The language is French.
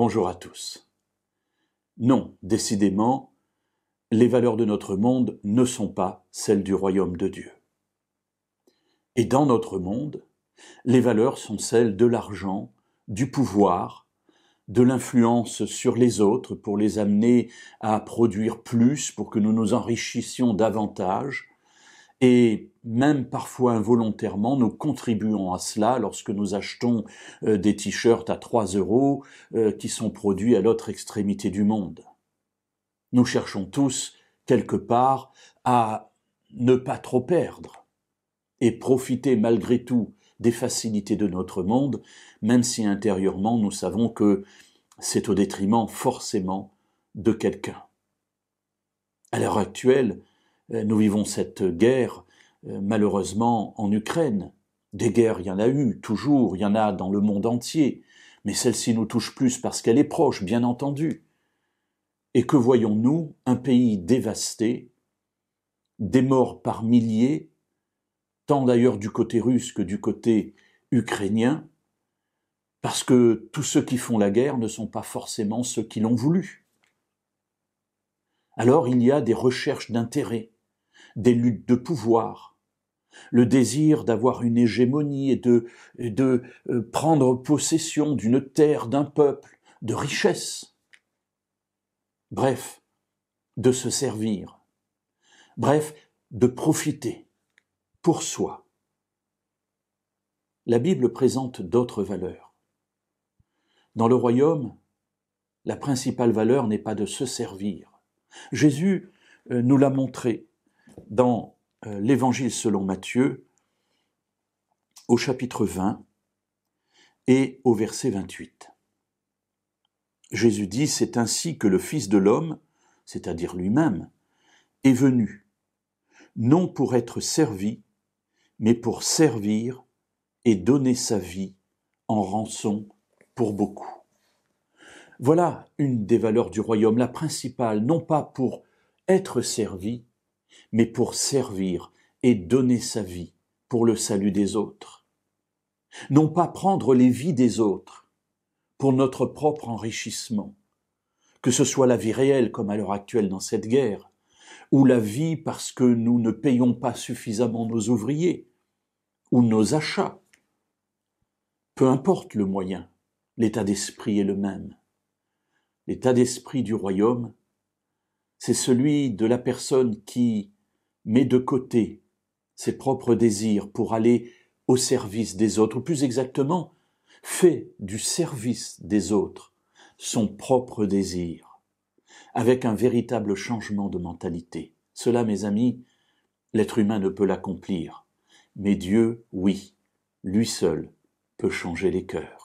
Bonjour à tous. Non, décidément, les valeurs de notre monde ne sont pas celles du royaume de Dieu. Et dans notre monde, les valeurs sont celles de l'argent, du pouvoir, de l'influence sur les autres pour les amener à produire plus, pour que nous nous enrichissions davantage. Et même parfois involontairement, nous contribuons à cela lorsque nous achetons des t-shirts à 3 € qui sont produits à l'autre extrémité du monde. Nous cherchons tous, quelque part, à ne pas trop perdre et profiter malgré tout des facilités de notre monde, même si intérieurement nous savons que c'est au détriment forcément de quelqu'un. À l'heure actuelle, nous vivons cette guerre, malheureusement, en Ukraine. Des guerres, il y en a eu, toujours, il y en a dans le monde entier, mais celle-ci nous touche plus parce qu'elle est proche, bien entendu. Et que voyons-nous? Un pays dévasté, des morts par milliers, tant d'ailleurs du côté russe que du côté ukrainien, parce que tous ceux qui font la guerre ne sont pas forcément ceux qui l'ont voulu. Alors il y a des recherches d'intérêt, des luttes de pouvoir, le désir d'avoir une hégémonie et de prendre possession d'une terre, d'un peuple, de richesse. Bref, de se servir. Bref, de profiter pour soi. La Bible présente d'autres valeurs. Dans le royaume, la principale valeur n'est pas de se servir. Jésus nous l'a montré dans l'Évangile selon Matthieu, au chapitre 20 et au verset 28. Jésus dit, « C'est ainsi que le Fils de l'homme, c'est-à-dire lui-même, est venu, non pour être servi, mais pour servir et donner sa vie en rançon pour beaucoup. » Voilà une des valeurs du royaume, la principale, non pas pour être servi, mais pour servir et donner sa vie pour le salut des autres. Non pas prendre les vies des autres pour notre propre enrichissement, que ce soit la vie réelle comme à l'heure actuelle dans cette guerre, ou la vie parce que nous ne payons pas suffisamment nos ouvriers, ou nos achats. Peu importe le moyen, l'état d'esprit est le même. L'état d'esprit du royaume, c'est celui de la personne qui met de côté ses propres désirs pour aller au service des autres, ou plus exactement, fait du service des autres son propre désir, avec un véritable changement de mentalité. Cela, mes amis, l'être humain ne peut l'accomplir, mais Dieu, oui, lui seul peut changer les cœurs.